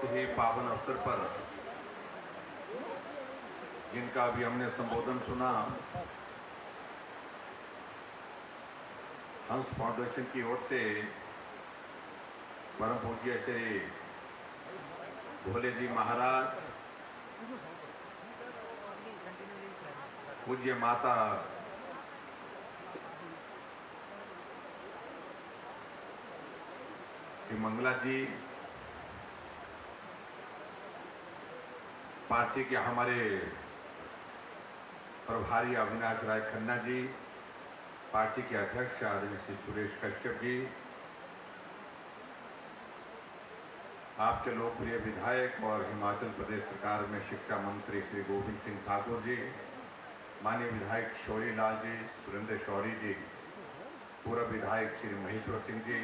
ही पावन अवसर पर जिनका अभी हमने संबोधन सुना, हंस फाउंडेशन की ओर से परम पूज्य श्री भोले जी महाराज, पूज्य माता श्री मंगला जी, पार्टी के हमारे प्रभारी अविनाश राय खन्ना जी, पार्टी के अध्यक्ष आदरणीय श्री सुरेश कश्यप जी, आपके लोकप्रिय विधायक और हिमाचल प्रदेश सरकार में शिक्षा मंत्री श्री गोविंद सिंह ठाकुर जी, माननीय विधायक शौरी लाल जी, सुरेंद्र शौरी जी, पूर्व विधायक श्री महेश्वर सिंह जी,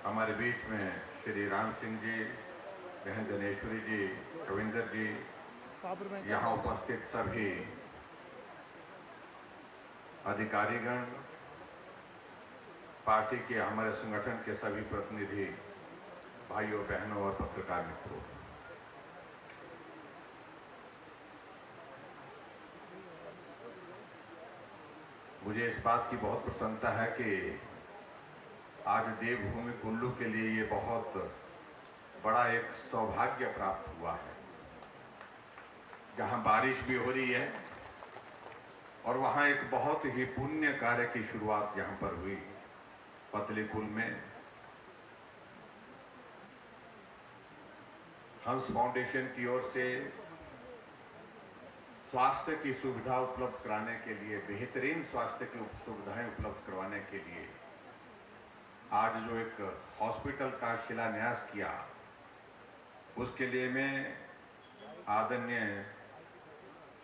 हमारे बीच में श्री राम सिंह जी, बहन जनेश्वरी जी, रविंदर जी, यहाँ उपस्थित सभी अधिकारीगण, पार्टी के हमारे संगठन के सभी प्रतिनिधि, भाइयों बहनों और पत्रकार मित्रों, मुझे इस बात की बहुत प्रसन्नता है कि आज देवभूमि कुल्लू के लिए ये बहुत बड़ा एक सौभाग्य प्राप्त हुआ है, जहां बारिश भी हो रही है और वहां एक बहुत ही पुण्य कार्य की शुरुआत यहां पर हुई। पतली कुल में हंस फाउंडेशन की ओर से स्वास्थ्य की सुविधा उपलब्ध कराने के लिए, बेहतरीन स्वास्थ्य की सुविधाएं उपलब्ध करवाने के लिए आज जो एक हॉस्पिटल का शिलान्यास किया, उसके लिए मैं आदरणीय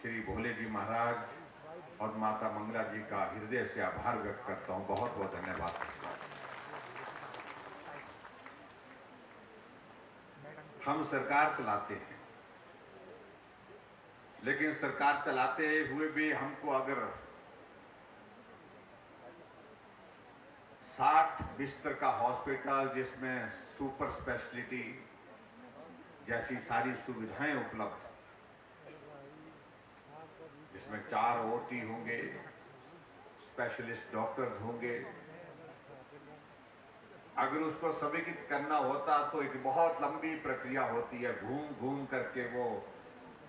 श्री भोले जी महाराज और माता मंगला जी का हृदय से आभार व्यक्त करता हूं। बहुत बहुत धन्यवाद। हम सरकार चलाते हैं, लेकिन सरकार चलाते हुए भी हमको अगर 60 बिस्तर का हॉस्पिटल जिसमें सुपर स्पेशलिटी जैसी सारी सुविधाएं उपलब्ध, जिसमें 4 ओटी होंगे, स्पेशलिस्ट डॉक्टर्स होंगे, अगर उसको समेकित करना होता तो एक बहुत लंबी प्रक्रिया होती है। घूम घूम करके वो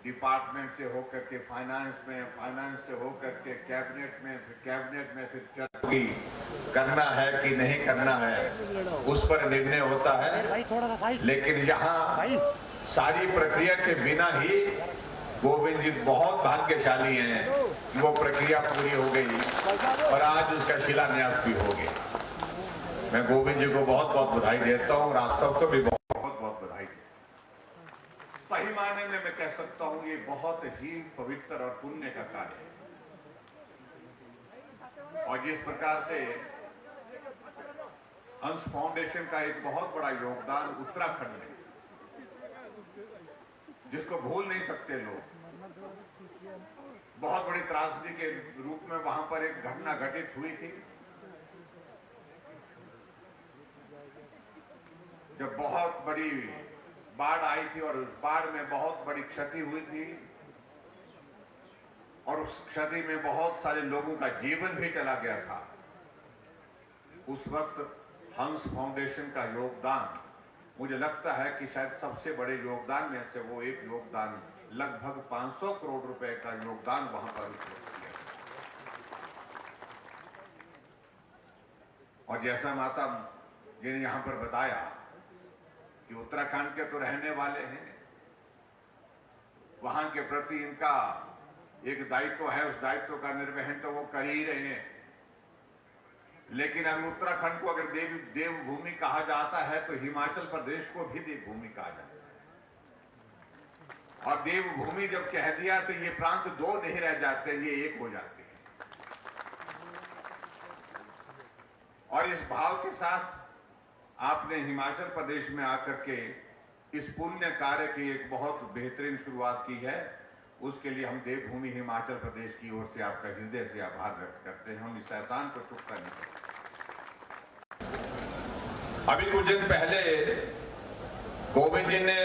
डिपार्टमेंट से होकर के फाइनेंस में, फाइनेंस से होकर के कैबिनेट में, फिर कैबिनेट में फिर चर्चा करना है कि नहीं करना है, उस पर निर्णय होता है। लेकिन यहाँ सारी प्रक्रिया के बिना ही गोविंद जी बहुत भाग्यशाली हैं कि वो प्रक्रिया पूरी हो गई और आज उसका शिलान्यास भी हो गया। मैं गोविंद जी को बहुत बहुत बधाई देता हूँ और आप सबको भी बहुत बहुत बधाई देता हूँ। सही मायने में मैं कह सकता हूँ ये बहुत ही पवित्र और पुण्य का कार्य है। और जिस प्रकार से हंस फाउंडेशन का एक बहुत बड़ा योगदान उत्तराखंड में, जिसको भूल नहीं सकते लोग, बहुत बड़ी त्रासदी के रूप में वहां पर एक घटना घटित हुई थी, जब बहुत बड़ी बाढ़ आई थी और उस बाढ़ में बहुत बड़ी क्षति हुई थी और उस क्षति में बहुत सारे लोगों का जीवन भी चला गया था। उस वक्त हंस फाउंडेशन का योगदान, मुझे लगता है कि शायद सबसे बड़े योगदान में से वो एक योगदान, लगभग 500 करोड़ रुपए का योगदान वहां पर किया। और जैसा माता जी ने यहां पर बताया कि उत्तराखंड के तो रहने वाले हैं, वहां के प्रति इनका एक दायित्व है, उस दायित्व का निर्वहन तो वो कर ही रहे हैं। लेकिन अगर उत्तराखंड को अगर देवभूमि कहा जाता है तो हिमाचल प्रदेश को भी देवभूमि कहा जाता है। और देवभूमि जब कह दिया तो ये प्रांत दो नहीं रह जाते, ये एक हो जाते हैं। और इस भाव के साथ आपने हिमाचल प्रदेश में आकर के इस पुण्य कार्य की एक बहुत बेहतरीन शुरुआत की है, उसके लिए हम देवभूमि हिमाचल प्रदेश की ओर से आपका हृदय से आभार व्यक्त करते हैं। हम इस एहसान को चुकता नहीं करते। अभी कुछ दिन पहले गोविंद जी ने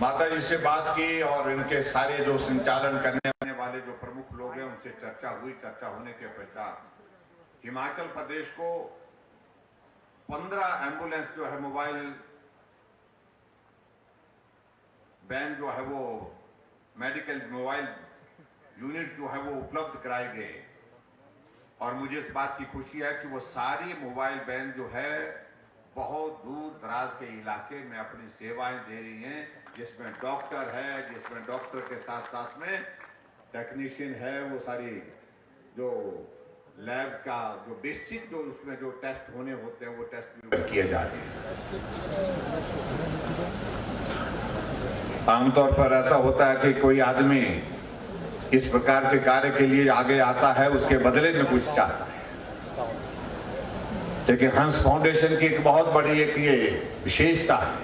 माता जी से बात की और इनके सारे जो संचालन करने वाले जो प्रमुख लोग हैं उनसे चर्चा हुई। चर्चा होने के पश्चात हिमाचल प्रदेश को 15 एम्बुलेंस जो है मोबाइल वैन जो है वो मेडिकल मोबाइल यूनिट जो है वो उपलब्ध कराए गए। और मुझे इस बात की खुशी है कि वो सारी मोबाइल वैन जो है बहुत दूर दराज के इलाके में अपनी सेवाएं दे रही हैं, जिसमें डॉक्टर है, जिसमें डॉक्टर के साथ साथ में टेक्नीशियन है, वो सारी जो लैब का जो बेसिक जो उसमें जो टेस्ट होने होते हैं वो टेस्ट भी किए जा रहे हैं। आमतौर पर ऐसा होता है कि कोई आदमी इस प्रकार के कार्य के लिए आगे आता है, उसके बदले में कुछ चाहता है, लेकिन हंस फाउंडेशन की एक बहुत बड़ी एक ये विशेषता है,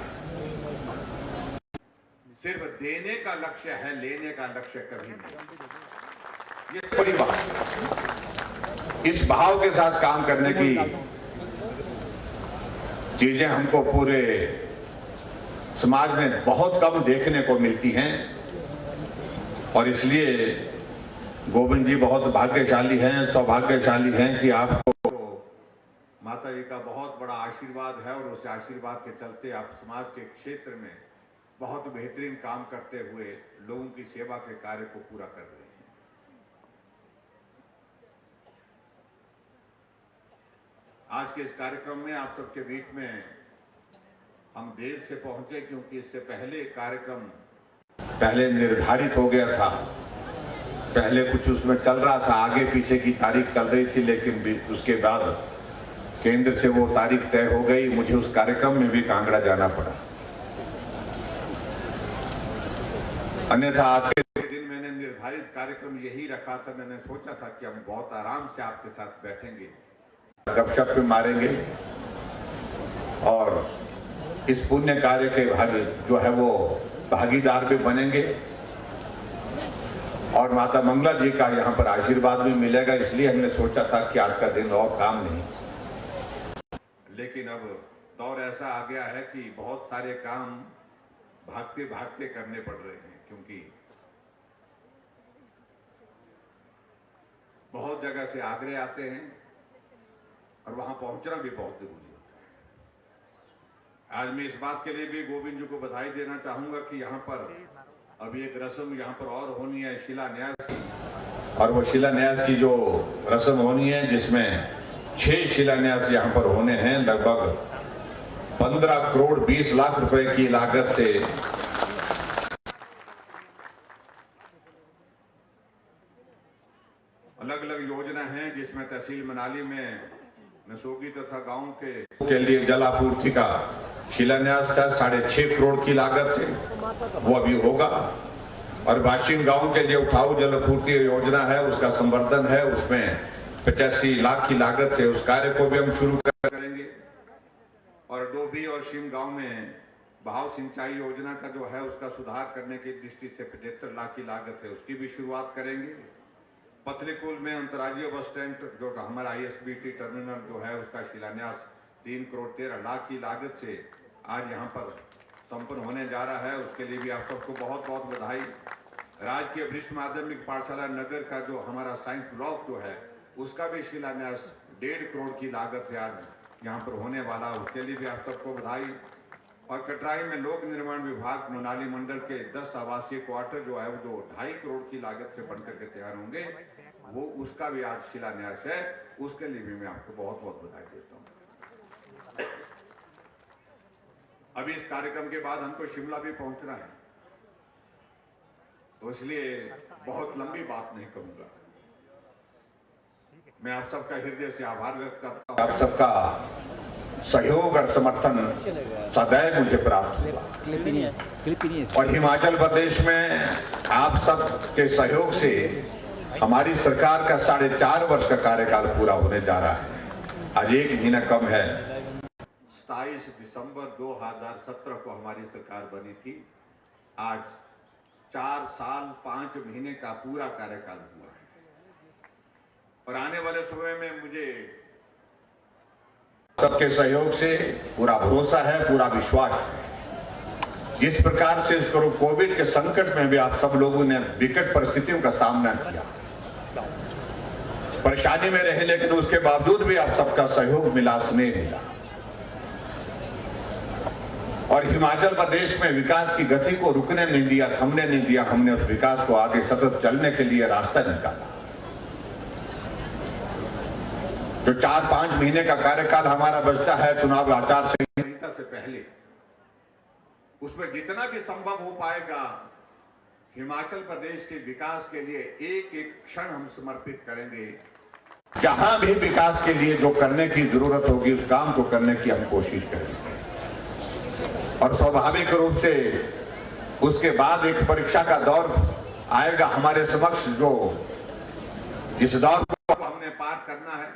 सिर्फ देने का लक्ष्य है, लेने का लक्ष्य कभी नहीं। ये बड़ी बात है। इस भाव के साथ काम करने की चीजें हमको पूरे समाज में बहुत कम देखने को मिलती हैं और इसलिए गोविंद जी बहुत भाग्यशाली हैं, सौभाग्यशाली हैं कि आपको माता जी का बहुत बड़ा आशीर्वाद है और उस आशीर्वाद के चलते आप समाज के क्षेत्र में बहुत बेहतरीन काम करते हुए लोगों की सेवा के कार्य को पूरा कर रहे हैं। आज के इस कार्यक्रम में आप सबके बीच में हम देर से पहुंचे क्योंकि इससे पहले कार्यक्रम पहले निर्धारित हो गया था, पहले कुछ उसमें चल रहा था, आगे पीछे की तारीख चल रही थी, लेकिन उसके बाद केंद्र से वो तारीख तय हो गई। मुझे उस कार्यक्रम में भी कांगड़ा जाना पड़ा, अन्यथा आज के दिन मैंने निर्धारित कार्यक्रम यही रखा था। मैंने सोचा था कि हम बहुत आराम से आपके साथ बैठेंगे, गपशप भी मारेंगे और इस पुण्य कार्य के भाग जो है वो भागीदार भी बनेंगे और माता मंगला जी का यहाँ पर आशीर्वाद भी मिलेगा। इसलिए हमने सोचा था कि आज का दिन और काम नहीं, लेकिन अब दौर ऐसा आ गया है कि बहुत सारे काम भागते भागते करने पड़ रहे हैं, क्योंकि बहुत जगह से आगरे आते हैं और वहां पहुंचना भी बहुत जरूरी होता है। आज मैं इस बात के लिए भी गोविंद जी को बधाई देना चाहूंगा कि यहाँ पर अभी एक रस्म यहाँ पर और होनी है शिलान्यास की, और वो शिलान्यास की जो रस्म होनी है जिसमें 6 शिलान्यास यहाँ पर होने हैं, लगभग 15 करोड़ 20 लाख रुपए की लागत से अलग अलग योजना है, जिसमें तहसील मनाली में नसोगी तथा गांव के लिए जल आपूर्ति का शिलान्यास था 6.5 करोड़ की लागत से, वो अभी होगा। और बाशिंग गांव के लिए उठाऊ जल आपूर्ति योजना है, उसका संवर्धन है, उसमें 85 लाख की लागत से उस कार्य को भी हम शुरू करेंगे। और डोभी और शिम गांव में बहाव सिंचाई योजना का जो है उसका सुधार करने की दृष्टि से 75 लाख की लागत है, उसकी भी शुरुआत करेंगे। पतलीकुल में अंतर्राज्यीय बस स्टैंड जो हमारा ISBT टर्मिनल जो है उसका शिलान्यास 3 करोड़ 13 लाख की लागत से आज यहाँ पर संपन्न होने जा रहा है। उसके लिए भी आप सबको बहुत बहुत बधाई। राजकीय वरिष्ठ माध्यमिक पाठशाला नगर का जो हमारा साइंस ब्लॉक जो है उसका भी शिलान्यास 1.5 करोड़ की लागत से आज यहाँ पर होने वाला, उसके लिए भी आप सबको बधाई। और कटराई में लोक निर्माण विभाग मनाली मंडल के 10 आवासीय क्वार्टर जो है वो जो 2.5 करोड़ की लागत से बनकर के तैयार होंगे, वो उसका भी आज शिलान्यास है, उसके लिए भी मैं आपको बहुत बहुत बधाई देता हूँ। अभी इस कार्यक्रम के बाद हमको शिमला भी पहुंचना है, तो इसलिए बहुत लंबी बात नहीं कहूंगा। मैं आप सबका हृदय से आभार व्यक्त करता हूँ। आप सबका सहयोग और समर्थन सदैव मुझे प्राप्त हुआ और हिमाचल प्रदेश में आप सब के सहयोग से हमारी सरकार का 4.5 वर्ष का कार्यकाल पूरा होने जा रहा है। आज 1 महीना कम है। 27 दिसंबर 2017 को हमारी सरकार बनी थी। आज 4 साल 5 महीने का पूरा कार्यकाल हुआ है और आने वाले समय में मुझे सबके सहयोग से पूरा भरोसा है, पूरा विश्वास है जिस प्रकार से इस कोविड के संकट में भी आप सब लोगों ने विकट परिस्थितियों का सामना किया, परेशानी में रहे, लेकिन उसके बावजूद भी आप सबका सहयोग मिला, स्नेह मिला और हिमाचल प्रदेश में विकास की गति को रुकने नहीं दिया, थमने नहीं दिया। हमने उस विकास को आगे सतत चलने के लिए रास्ता निकाला। जो 4-5 महीने का कार्यकाल हमारा बचता है चुनाव आचार संहिता से पहले, उसमें जितना भी संभव हो पाएगा हिमाचल प्रदेश के विकास के लिए एक एक क्षण हम समर्पित करेंगे। जहां भी विकास के लिए जो करने की जरूरत होगी उस काम को करने की हम कोशिश करेंगे और स्वाभाविक रूप से उसके बाद एक परीक्षा का दौर आएगा हमारे समक्ष, जिस दौर को हमने पार करना है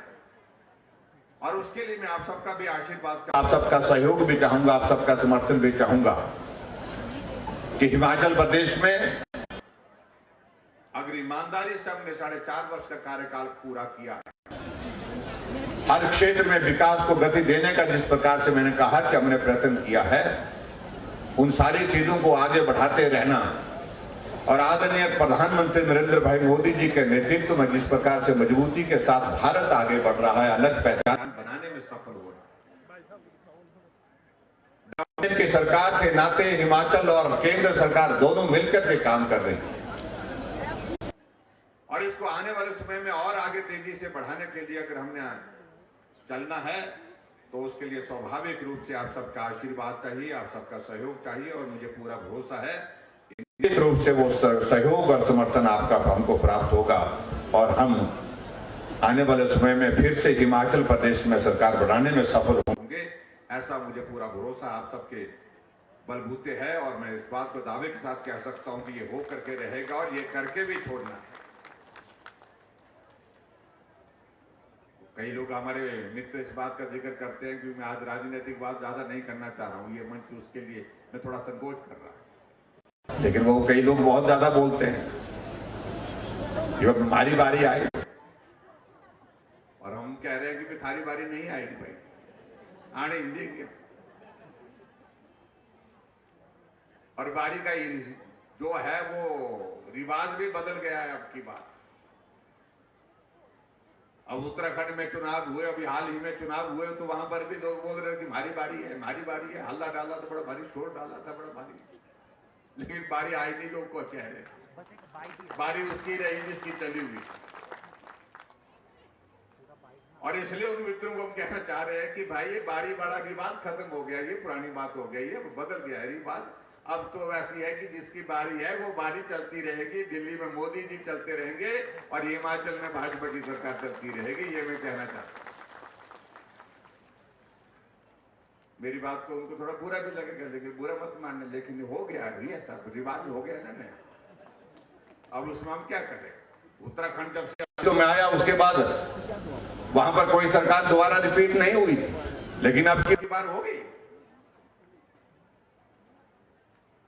और उसके लिए मैं आप सबका भी आशीर्वाद, आप सबका सहयोग भी चाहूंगा, आप सबका समर्थन भी चाहूंगा कि हिमाचल प्रदेश में अगर ईमानदारी से हमने 4.5 वर्ष का कार्यकाल पूरा किया है, हर क्षेत्र में विकास को गति देने का जिस प्रकार से मैंने कहा कि हमने प्रयत्न किया है, उन सारी चीजों को आगे बढ़ाते रहना और आदरणीय प्रधानमंत्री नरेंद्र भाई मोदी जी के नेतृत्व में जिस प्रकार से मजबूती के साथ भारत आगे बढ़ रहा है, अलग पहचान बनाने में सफल हो रहा है। की सरकार के नाते हिमाचल और केंद्र सरकार दोनों मिलकर के काम कर रही है और इसको आने वाले समय में और आगे तेजी से बढ़ाने के लिए अगर हमने चलना है तो उसके लिए स्वाभाविक रूप से आप सबका आशीर्वाद चाहिए, आप सबका सहयोग चाहिए और मुझे पूरा भरोसा है कि निश्चित रूप से वो सहयोग और समर्थन आपका हमको प्राप्त होगा और हम आने वाले समय में फिर से हिमाचल प्रदेश में सरकार बनाने में सफल होंगे, ऐसा मुझे पूरा भरोसा आप सबके बलबूते है और मैं इस बात को दावे के साथ कह सकता हूं कि ये हो करके रहेगा और ये करके भी छोड़ना है। कई लोग हमारे मित्र इस बात का जिक्र करते हैं कि मैं आज राजनीतिक बात ज्यादा नहीं करना चाह रहा हूं, ये मंच उसके लिए मैं थोड़ा संकोच कर रहा हूं, लेकिन वो कई लोग बहुत ज्यादा बोलते हैं। जब हमारी बारी आई और हम कह रहे हैं कि थारी बारी नहीं आएगी भाई, आने देंगे और बारी का जो है वो रिवाज भी बदल गया है। अब की बात, अब उत्तराखंड में चुनाव हुए, अभी हाल ही में चुनाव हुए, तो वहां पर भी लोग बोल रहे कि हमारी बारी है, हमारी बारी है, हल्ला डाला तो बड़ा भारी, शोर डाला था बड़ा भारी, लेकिन बारी आई नहीं। लोग को कह रहे बारी उसकी रही जिसकी चली हुई। और इसलिए उन मित्रों को हम कहना चाह रहे हैं कि भाई ये बारी बड़ा रिवाज खत्म हो गया, ये पुरानी बात हो गई है, बदल गया है रिवाज। अब तो ऐसी है कि जिसकी बारी है वो बारी चलती रहेगी, दिल्ली में मोदी जी चलते रहेंगे और हिमाचल में भाजपा की सरकार चलती रहेगी, ये मैं कहना चाहता हूं। मेरी बात को उनको थोड़ा बुरा भी लगेगा, लेकिन बुरा मत मानने, लेकिन हो गया अभी ऐसा रिवाज हो गया ना। अब उसमें हम क्या करें? उत्तराखंड जब से तो मैं आया उसके बाद वहां पर कोई सरकार दोबारा रिपीट नहीं हुई थी, लेकिन अब की बार हो गई।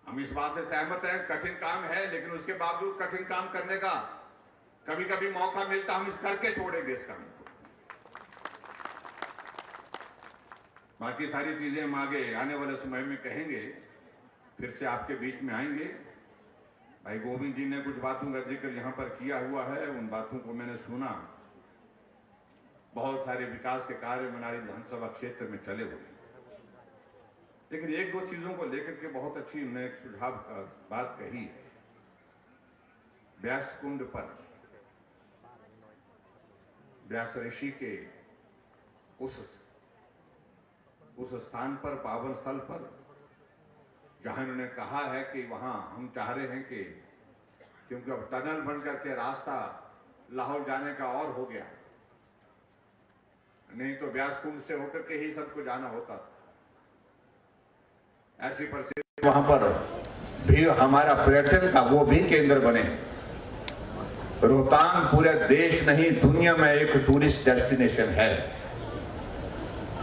हम इस बात से सहमत हैं, कठिन काम है, लेकिन उसके बावजूद कठिन काम करने का कभी कभी मौका मिलता, हम इस करके छोड़ेंगे इस काम को। बाकी सारी चीजें हम आगे आने वाले समय में कहेंगे, फिर से आपके बीच में आएंगे। भाई गोविंद जी ने कुछ बातों का जिक्र यहां पर किया हुआ है, उन बातों को मैंने सुना। बहुत सारे विकास के कार्य हमारी विधानसभा क्षेत्र में चले हुए, लेकिन एक दो चीजों को लेकर के बहुत अच्छी उन्होंने एक सुझाव बात कही है। व्यास कुंड पर, व्यास ऋषि के उस स्थान पर, पावन स्थल पर, जहां उन्होंने कहा है कि वहां हम चाह रहे हैं कि क्योंकि अब टनल बन करके रास्ता लाहौर जाने का और हो गया, नहीं तो व्यास कुंड से होकर के ही सबको जाना होता था। ऐसी परिस्थिति वहां पर भी हमारा पर्यटन का वो भी केंद्र बने। रोहतांग पूरे देश नहीं दुनिया में एक टूरिस्ट डेस्टिनेशन है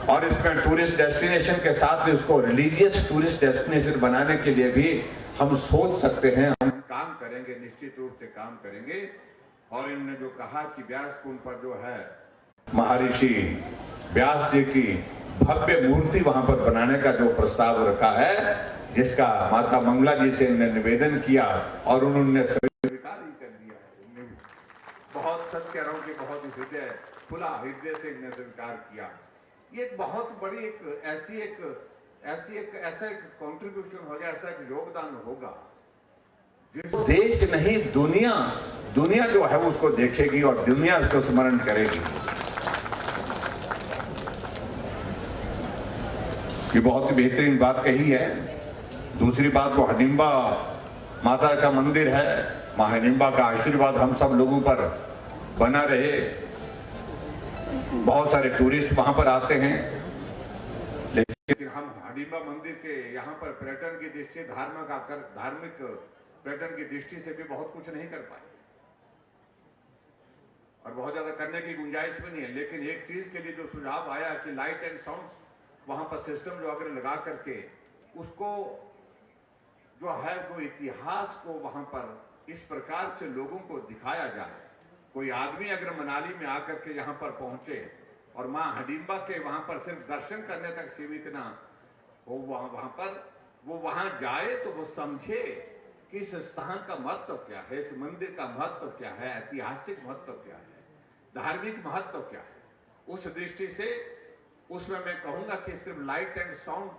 और इसमें टूरिस्ट डेस्टिनेशन के साथ भी उसको रिलीजियस टूरिस्ट डेस्टिनेशन बनाने के लिए भी हम सोच सकते हैं, हम काम करेंगे, निश्चित रूप से काम करेंगे। और इन्होंने जो कहा कि व्यास कुंड पर जो है महर्षि व्यास जी की भव्य मूर्ति वहां पर बनाने का जो प्रस्ताव रखा है, जिसका माता मंगला जी से निवेदन किया और उन्होंने स्वीकार ही कर लिया। उन्होंने बहुत सत्य कह रहा हूं कि बहुत हृदय खुला हृदय से इन्हें स्वीकार किया। ये एक बहुत बड़ी ऐसा एक कंट्रीब्यूशन होगा, ऐसा एक योगदान होगा जिसको देश नहीं दुनिया जो है उसको देखेगी और दुनिया उसको स्मरण करेगी। ये बहुत ही बेहतरीन बात कही है। दूसरी बात वो हडिम्बा माता का मंदिर है। मां हडिम्बा का आशीर्वाद हम सब लोगों पर बना रहे। बहुत सारे टूरिस्ट वहां पर आते हैं, लेकिन हम हडिम्बा मंदिर के यहाँ पर पर्यटन की दृष्टि धार्मिक पर्यटन की दृष्टि से भी बहुत कुछ नहीं कर पाए और बहुत ज्यादा करने की गुंजाइश भी नहीं है। लेकिन एक चीज के लिए जो सुझाव आया कि लाइट एंड साउंड वहां पर सिस्टम जो अगर लगा करके उसको जो है वो इतिहास को वहां पर इस प्रकार से लोगों को दिखाया जाए। कोई आदमी अगर मनाली में आकर के यहाँ पर पहुंचे और मां हडिम्बा के वहां पर सिर्फ दर्शन करने तक सीमित ना हो, वो वहां जाए तो वो समझे कि इस स्थान का महत्व क्या है, इस मंदिर का महत्व क्या है, ऐतिहासिक महत्व क्या है, धार्मिक महत्व क्या है। उस दृष्टि से उसमें मैं कहूंगा कि सिर्फ लाइट एंड साउंड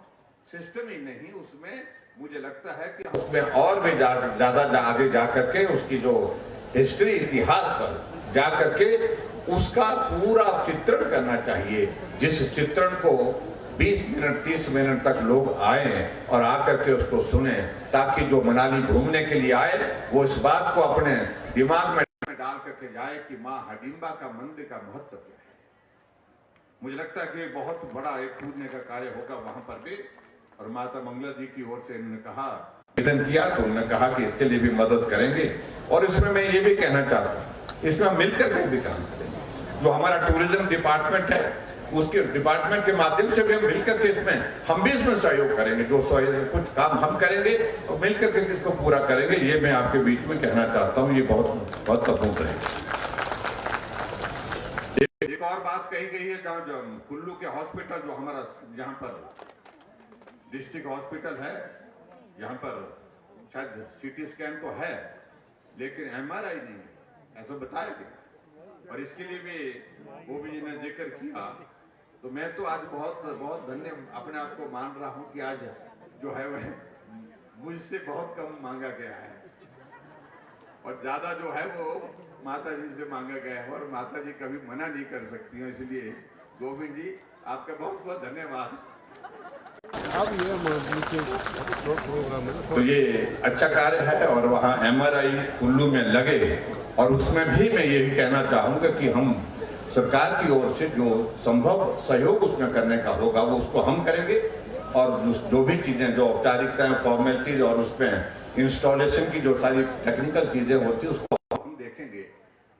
सिस्टम ही नहीं, उसमें मुझे लगता है कि उसमें और भी ज्यादा आगे जा करके उसकी जो हिस्ट्री इतिहास पर जा करके उसका पूरा चित्रण करना चाहिए, जिस चित्रण को 20 मिनट 30 मिनट तक लोग आए और आकर के उसको सुने, ताकि जो मनाली घूमने के लिए आए वो इस बात को अपने दिमाग में डाल करके जाए कि मां हडिम्बा का मंदिर का महत्व क्या है। मुझे लगता है कि बहुत बड़ा एक पूजने का कार्य होगा वहां पर भी। और माता मंगला जी की ओर से इन्होंने कहा, निवेदन किया तो उन्होंने कहा कि इसके लिए भी मदद करेंगे। और इसमें मैं ये भी कहना चाहता हूँ, इसमें हम मिलकर के भी काम करेंगे। जो हमारा टूरिज्म डिपार्टमेंट है उसके डिपार्टमेंट के माध्यम से भी हम मिलकर के हम भी इसमें सहयोग करेंगे। जो कुछ काम हम करेंगे तो मिलकर के इसको पूरा करेंगे। ये मैं आपके बीच में कहना चाहता हूँ, ये बहुत महत्वपूर्ण है। एक और बात कही गई है, जहाँ कुल्लू के हॉस्पिटल जो हमारा यहाँ पर डिस्ट्रिक्ट हॉस्पिटल है, यहाँ पर शायद सीटी स्कैन तो है लेकिन एमआरआई नहीं है, ऐसा बताया गया। और इसके लिए भी वो भी ने जिक्र किया। तो मैं तो आज बहुत धन्य अपने आप को मान रहा हूं कि आज जो है वह मुझसे बहुत कम मांगा गया है और ज्यादा जो है वो माता जी से मांगा गया है और माता जी कभी मना नहीं कर सकती हैं। इसलिए गोविंद जी आपका बहुत बहुत धन्यवाद। तो ये अच्छा कार्य है और वहाँ एमआरआई कुल्लू में लगे। और उसमें भी मैं ये कहना चाहूंगा कि हम सरकार की ओर से जो संभव सहयोग उसमें करने का होगा वो उसको हम करेंगे। और जो भी चीजें जो औपचारिकताएं फॉर्मेलिटीज और उसमें इंस्टॉलेशन की जो सारी टेक्निकल चीजें होती है उसको हम देखेंगे।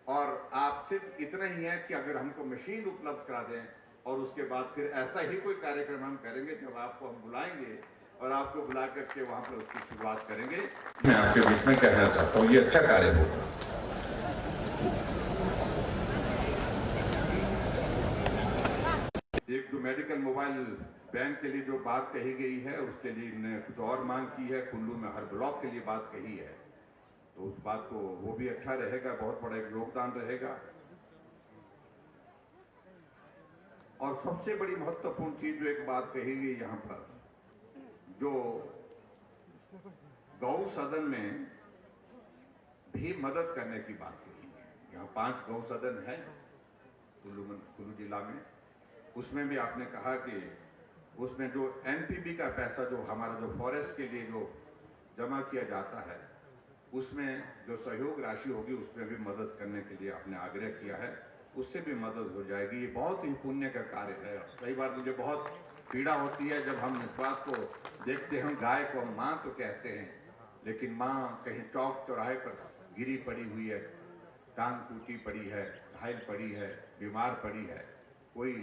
और आप सिर्फ इतना ही है कि अगर हमको मशीन उपलब्ध करा दें और उसके बाद फिर ऐसा ही कोई कार्यक्रम हम करेंगे जब आपको हम बुलाएंगे और आपको बुला करके वहां पर उसकी शुरुआत करेंगे। मैं आपके बीच में कहना चाहता हूँ ये अच्छा कार्य होगा। एक जो मेडिकल मोबाइल बैंक के लिए जो बात कही गई है उसके लिए इन्होंने कुछ और मांग की है। कुल्लू में हर ब्लॉक के लिए बात कही है, तो उस बात को वो भी अच्छा रहेगा, बहुत बड़ा एक योगदान रहेगा। और सबसे बड़ी महत्वपूर्ण चीज जो एक बात कही गई यहाँ पर, जो गौ सदन में भी मदद करने की बात कही है। यहाँ 5 गौ सदन है कुल्लू जिला में। उसमें भी आपने कहा कि उसमें जो एनपीबी का पैसा जो हमारा जो फॉरेस्ट के लिए जो जमा किया जाता है उसमें जो सहयोग राशि होगी उसमें भी मदद करने के लिए आपने आग्रह किया है, उससे भी मदद हो जाएगी। ये बहुत ही पुण्य का कार्य है। कई बार मुझे बहुत पीड़ा होती है जब हम इस बात को देखते हैं, गाय को हम माँ तो कहते हैं लेकिन माँ कहीं चौक चौराहे पर गिरी पड़ी हुई है, टांग टूटी पड़ी है, घायल पड़ी है, बीमार पड़ी है, कोई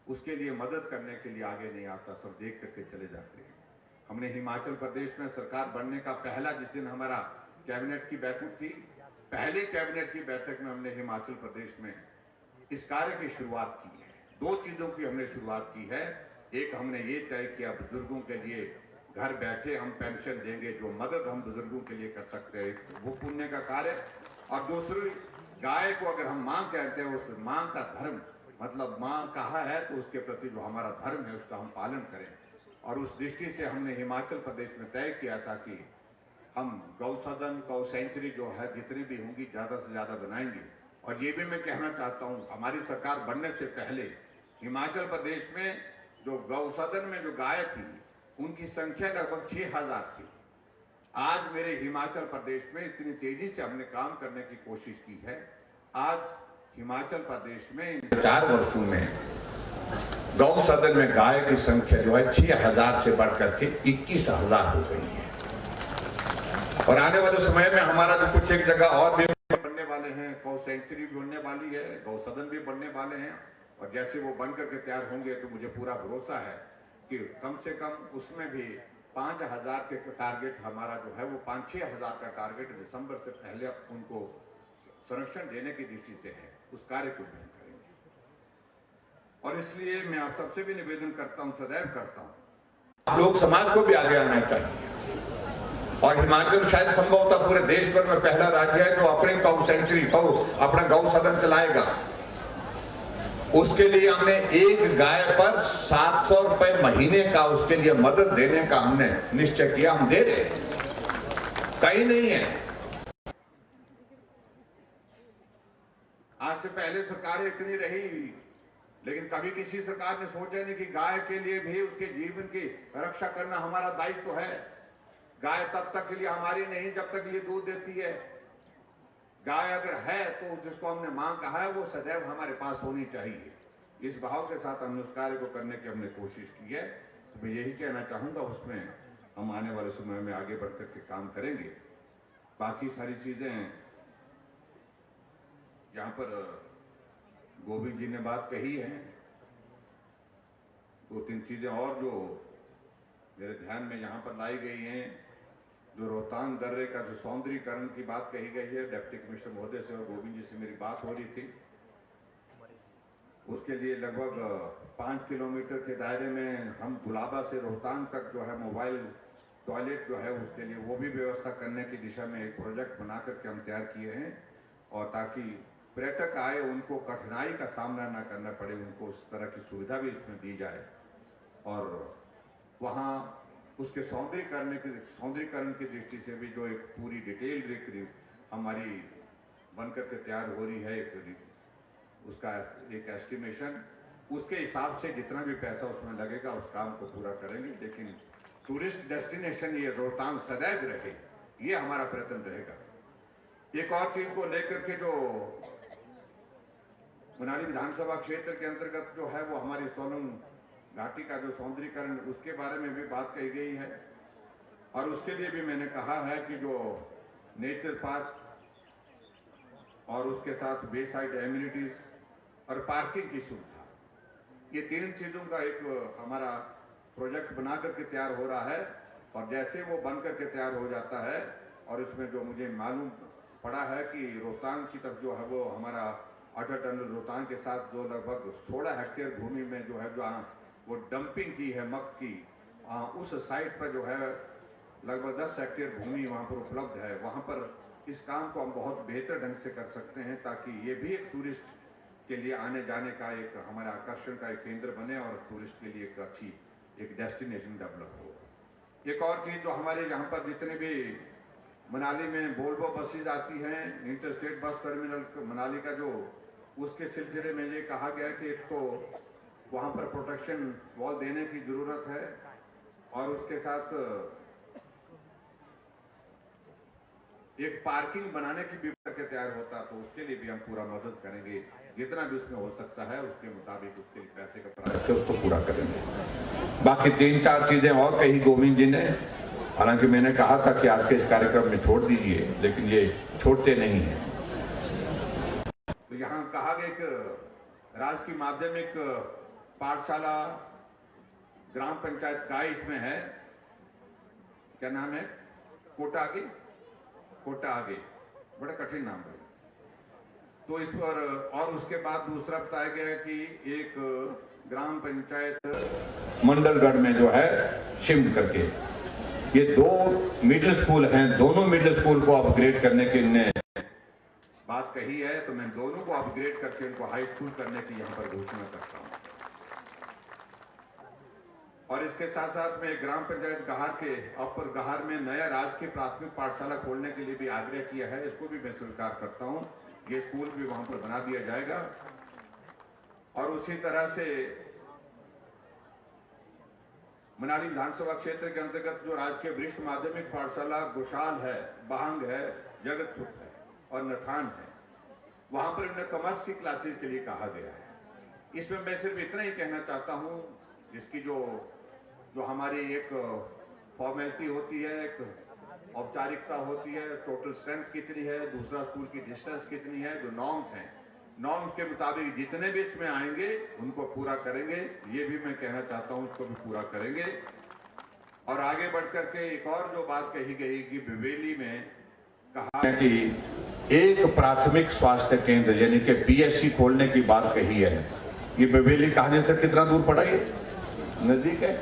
उसके लिए मदद करने के लिए आगे नहीं आता, सब देख करके चले जाते हैं। हमने हिमाचल प्रदेश में सरकार बनने का पहला जिस दिन हमारा कैबिनेट की बैठक थी, पहले कैबिनेट की बैठक में हमने हिमाचल प्रदेश में इस कार्य की शुरुआत की है। 2 चीजों की हमने शुरुआत की है। एक हमने ये तय किया बुजुर्गों के लिए घर बैठे हम पेंशन देंगे, जो मदद हम बुजुर्गों के लिए कर सकते हैं, वो पुण्य का कार्य। और दूसरी, गाय को अगर हम माँ कहते हैं, उस माँ का धर्म, मतलब माँ कहा है तो उसके प्रति जो हमारा धर्म है उसका हम पालन करें। और उस दृष्टि से हमने हिमाचल प्रदेश में तय किया था कि हम गौसदन, गौ सेंचुरी जो है जितनी भी होंगी ज़्यादा से ज़्यादा बनाएंगे। और ये भी मैं कहना चाहता हूँ, हमारी सरकार बनने से पहले हिमाचल प्रदेश में जो गौसदन में जो गाय थी उनकी संख्या लगभग 6000 थी। आज मेरे हिमाचल प्रदेश में इतनी तेजी से हमने काम करने की कोशिश की है। आज हिमाचल प्रदेश में इन 4 वर्षों में गौसदन में गाय की संख्या जो है 6000 से बढ़कर के 21000 हो गई है। और आने वाले समय में हमारा जो कुछ एक जगह और भी बनने वाले हैं, गौ सेंचुरी भी बनने वाली है, गौसदन भी बनने वाले हैं। और जैसे वो बनकर के तैयार होंगे तो मुझे पूरा भरोसा है कि कम से कम उसमें भी 5000 के टारगेट हमारा जो है वो 5-6 हजार का टारगेट दिसंबर से पहले उनको संरक्षण देने की दृष्टि से है। उस कार्य को भी करेंगे। और इसलिए मैं आप सबसे भी निवेदन करता हूं, सदैव करता हूं, लोग समाज को भी आगे आना चाहिए। और हिमाचल शायद संभवतः पूरे देश भर में पहला राज्य है जो अपने गौ सेंचुरी को अपना गौ सदन चलाएगा। उसके लिए हमने एक गाय पर 700 रुपए महीने का उसके लिए मदद देने का हमने निश्चय किया। हम दे रहे, कहीं नहीं है। आज से पहले सरकारें इतनी रही, लेकिन कभी किसी सरकार ने सोचा नहीं कि गाय के लिए भी उसके जीवन की रक्षा करना हमारा दायित्व है। गाय तब तक के लिए हमारी नहीं जब तक ये दूध देती है। गाय अगर है तो जिसको हमने मां कहा है वो सदैव हमारे पास होनी चाहिए। इस भाव के साथ हमने उस कार्य को करने की हमने कोशिश की है। तो मैं यही कहना चाहूंगा, उसमें हम आने वाले समय में आगे बढ़कर के काम करेंगे। बाकी सारी चीजें यहाँ पर गोविंद जी ने बात कही है। 2-3 चीजें और जो मेरे ध्यान में यहाँ पर लाई गई हैं, जो रोहतांग दर्रे का जो सौंदर्यीकरण की बात कही गई है, डिप्टी कमिश्नर महोदय से और गोविंद जी से मेरी बात हो रही थी। उसके लिए लगभग 5 किलोमीटर के दायरे में हम गुलाबा से रोहतांग तक जो है मोबाइल टॉयलेट जो है उसके लिए वो भी व्यवस्था करने की दिशा में एक प्रोजेक्ट बना करके हम तैयार किए हैं। और ताकि पर्यटक आए उनको कठिनाई का सामना न करना पड़े, उनको उस तरह की सुविधा भी इसमें दी जाए। और वहाँ उसके सौंदर्यीकरण की दृष्टि से भी जो एक पूरी डिटेल हमारी बनकर के तैयार हो रही है, उसका एक एस्टिमेशन, उसके हिसाब से जितना भी पैसा उसमें लगेगा उस काम को पूरा करेंगे। लेकिन टूरिस्ट डेस्टिनेशन ये रोहतांग सदैव रहे, ये हमारा प्रयत्न रहेगा। एक और चीज को लेकर के जो मनाली विधानसभा क्षेत्र के अंतर्गत जो है वो हमारी सोलंग घाटी का जो सौंदर्यीकरण, उसके बारे में भी बात कही गई है। और उसके लिए भी मैंने कहा है कि जो नेचर पार्क और उसके साथ बे साइड एम्यूनिटीज और पार्किंग की सुविधा, ये 3 चीजों का एक हमारा प्रोजेक्ट बना करके तैयार हो रहा है। और जैसे वो बन करके तैयार हो जाता है, और इसमें जो मुझे मालूम पड़ा है कि रोहतांग की तरफ जो है वो हमारा अटल टनल रोहतांग के साथ जो लगभग 16 हेक्टेयर भूमि में जो है जो वो डंपिंग की है मक की, उस साइट पर जो है लगभग 10 हेक्टेयर भूमि वहाँ पर उपलब्ध है। वहाँ पर इस काम को हम बहुत बेहतर ढंग से कर सकते हैं, ताकि ये भी एक टूरिस्ट के लिए आने जाने का एक हमारे आकर्षण का एक केंद्र बने और टूरिस्ट के लिए एक अच्छी एक डेस्टिनेशन डेवलप हो। एक और चीज जो हमारे यहाँ पर जितने भी मनाली में वोल्वो बसेज आती हैं, इंटरस्टेट बस टर्मिनल मनाली का, जो उसके सिलसिले में ये कहा गया कि एक तो वहाँ पर प्रोटेक्शन वॉल देने की जरूरत है, और उसके साथ एक पार्किंग बनाने की व्यवस्था के तैयार होता, तो उसके लिए भी हम पूरा मदद करेंगे। जितना भी उसमें हो सकता है उसके मुताबिक उसके लिए पैसे का प्रावधान है उसको पूरा करेंगे। बाकी 3-4 चीजें और कही गोविंद जी ने, हालांकि मैंने कहा था कि आज के इस कार्यक्रम में छोड़ दीजिए, लेकिन ये छोड़ते नहीं है। तो यहाँ कहा गया एक राजकीय माध्यमिक पाठशाला ग्राम पंचायत का इसमें है, क्या नाम है, कोटा आगे, बड़ा कठिन नाम है। तो इस पर, और उसके बाद दूसरा बताया गया कि एक ग्राम पंचायत मंडलगढ़ में जो है शिम करके, ये 2 मिडिल स्कूल हैं, दोनों मिडिल स्कूल को अपग्रेड करने की इनने बात कही है, तो मैं दोनों को अपग्रेड करके उनको हाई स्कूल करने की यहाँ पर घोषणा करता हूँ। और इसके साथ साथ में ग्राम पंचायत गहार के अपर गहार में नया राजकीय प्राथमिक पाठशाला खोलने के लिए भी आग्रह किया है, इसको भी मैं स्वीकार करता हूँ। ये स्कूल भी वहां पर बना दिया जाएगा। और उसी तरह से मनाली विधानसभा क्षेत्र के अंतर्गत जो राजकीय वरिष्ठ माध्यमिक पाठशाला गोशाल है, बाहंग है, जगतसुख है और नठान है, वहां पर उन्हें कॉमर्स की क्लासेस के लिए कहा गया है। इसमें मैं सिर्फ इतना ही कहना चाहता हूं, इसकी जो हमारी एक फॉर्मेलिटी होती है, एक औपचारिकता होती है, टोटल स्ट्रेंथ कितनी है, दूसरा स्कूल की डिस्टेंस कितनी है, जो नॉर्म्स हैं, नॉर्म्स के मुताबिक जितने भी इसमें आएंगे उनको पूरा करेंगे। ये भी मैं कहना चाहता हूं, उसको भी पूरा करेंगे। और आगे बढ़कर के एक और जो बात कही गई कि बिवेली में कहा है कि एक प्राथमिक स्वास्थ्य केंद्र यानी कि पीएचसी खोलने की बात कही है। ये बिवेली कहानी से कितना दूर पड़ा, ये नजदीक है।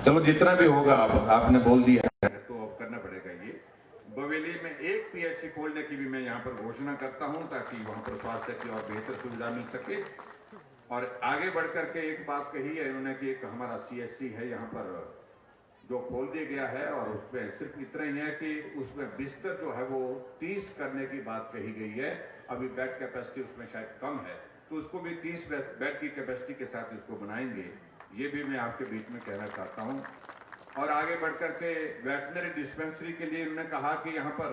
चलो जितना भी होगा, अब आपने बोल दिया है तो अब करना पड़ेगा। ये बवेली में एक पीएचसी खोलने की भी मैं यहाँ पर घोषणा करता हूँ, ताकि वहां पर स्वास्थ्य की और बेहतर सुविधा मिल सके। और आगे बढ़कर के एक बात कही है इन्होंने कि एक हमारा सीएचसी है यहाँ पर जो खोल दिया गया है, और उसमें सिर्फ इतना ही है कि उसमें बिस्तर जो है वो 30 करने की बात कही गई है। अभी बेड कैपेसिटी उसमें शायद कम है, तो उसको भी 30 बेड की कैपेसिटी के साथ इसको बनाएंगे। ये भी मैं आपके बीच में कहना चाहता हूँ। और आगे बढ़कर के वेटनरी डिस्पेंसरी के लिए उन्होंने कहा कि यहाँ पर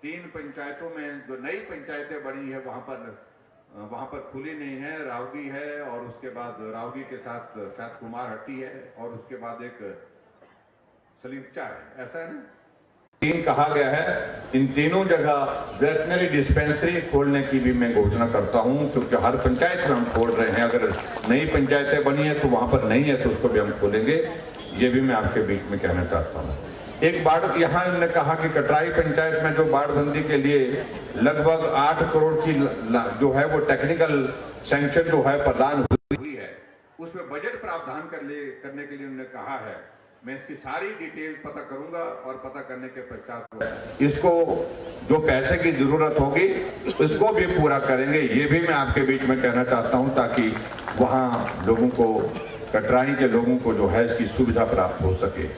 3 पंचायतों में जो नई पंचायतें बनी है वहाँ पर खुली नहीं है, रावगी है, और उसके बाद रावगी के साथ शायद कुमार हट्टी है, और उसके बाद एक सलीमचा है, ऐसा है ना, 3 कहा गया है। इन तीनों जगह वेटनरी डिस्पेंसरी खोलने की भी मैं घोषणा करता हूं, क्योंकि हर पंचायत में हम खोल रहे हैं। अगर नई पंचायतें बनी है तो वहां पर नहीं है तो उसको भी हम खोलेंगे। ये भी मैं आपके बीच में कहना चाहता हूं। एक बाढ़, यहाँ इन्होंने कहा कि कटराई पंचायत में जो बाढ़बंदी के लिए लगभग 8 करोड़ की जो है वो टेक्निकल सैंक्शन जो है प्रदान हुई है, उसमें बजट प्रावधान करने के लिए उन्होंने कहा है। मैं इसकी सारी डिटेल पता करूंगा, और पता करने के पश्चात इसको जो पैसे की जरूरत होगी इसको भी पूरा करेंगे। ये भी मैं आपके बीच में कहना चाहता हूं, ताकि वहां लोगों को, कटराई के लोगों को जो है इसकी सुविधा प्राप्त हो सके।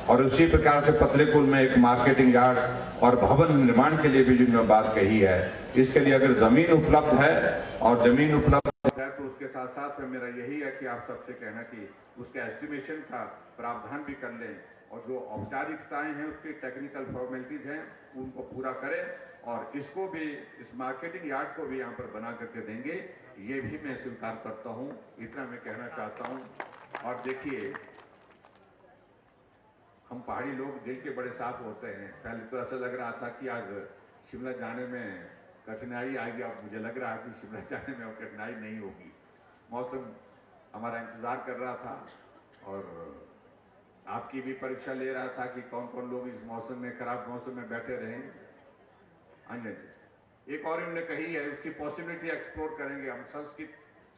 और उसी प्रकार से पतलेकुल में एक मार्केटिंग यार्ड और भवन निर्माण के लिए भी जो बात कही है, इसके लिए अगर जमीन उपलब्ध है और जमीन उपलब्ध है तो उसके साथ साथ में मेरा यही है कि आप सबसे कहना कि उसके एस्टिमेशन का प्रावधान भी कर लें, और जो औपचारिकताएं हैं, उसकी टेक्निकल फॉर्मेलिटीज हैं, उनको पूरा करें, और इसको भी, इस मार्केटिंग यार्ड को भी यहाँ पर बना करके देंगे। ये भी मैं स्वीकार करता हूँ, इतना मैं कहना चाहता हूँ। और देखिए, हम पहाड़ी लोग दिल के बड़े साफ होते हैं। पहले तो ऐसा लग रहा था कि आज शिमला जाने में कठिनाई आएगी, अब मुझे लग रहा है कि शिमला जाने में अब कठिनाई नहीं होगी। मौसम हमारा इंतजार कर रहा था, और आपकी भी परीक्षा ले रहा था कि कौन कौन लोग इस मौसम में, खराब मौसम में बैठे रहें। हाँ जी, एक और इन्होंने कही है, उसकी पॉसिबिलिटी एक्सप्लोर करेंगे हम।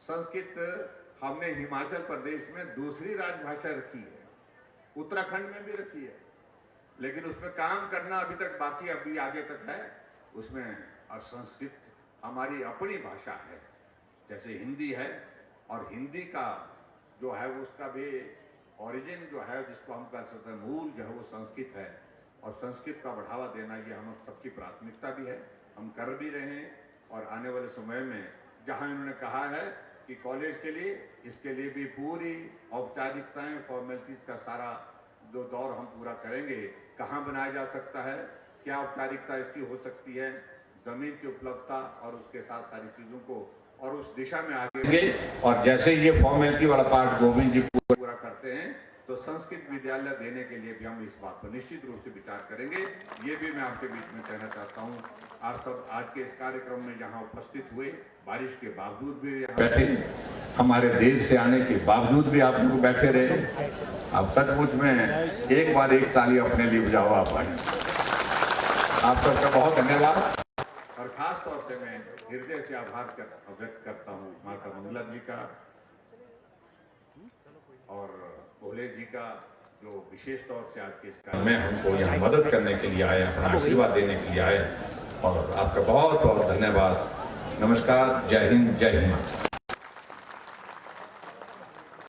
संस्कृत हमने हिमाचल प्रदेश में दूसरी राजभाषा रखी है, उत्तराखंड में भी रखी है, लेकिन उसमें काम करना अभी तक बाकी, अभी आगे तक है उसमें। और संस्कृत हमारी अपनी भाषा है, जैसे हिंदी है, और हिंदी का जो है उसका भी ओरिजिन जो है, जिसको हम कह सकते हैं मूल जो है वो संस्कृत है। और संस्कृत का बढ़ावा देना ये हम सबकी प्राथमिकता भी है, हम कर भी रहे हैं। और आने वाले समय में जहां इन्होंने कहा है कि कॉलेज के लिए, इसके लिए भी पूरी औपचारिकताएं, फॉर्मेलिटीज का सारा जो दौर हम पूरा करेंगे। कहाँ बनाया जा सकता है, क्या औपचारिकता इसकी हो सकती है, जमीन की उपलब्धता, और उसके साथ सारी चीजों को, और उस दिशा में आगे। और जैसे ये फॉर्मेलिटी वाला पार्ट गोविंद जी पूरा करते हैं, तो संस्कृत विद्यालय देने के लिए भी हम इस बात पर निश्चित रूप से विचार करेंगे। ये भी मैं आपके बीच में कहना चाहता हूँ। आप सब आज के इस कार्यक्रम में यहाँ उपस्थित हुए, बारिश के बावजूद भी यहाँ बैठे, हमारे देश से आने के बावजूद भी आप लोग बैठे रहे। आप सचमुच में एक बार एक ताली अपने लिए बजाओ। आप सबका बहुत धन्यवाद। और खास तौर से मैं हृदय से आभार व्यक्त करता हूँ माता मंगला जी का, और भोले जी का, जो विशेष तौर से आज के इस कार्यक्रम में हमको यहाँ मदद करने के लिए आए, अपना आशीर्वाद देने के लिए आए, और आपका बहुत बहुत धन्यवाद। नमस्कार, जय हिंद, जय हिंद।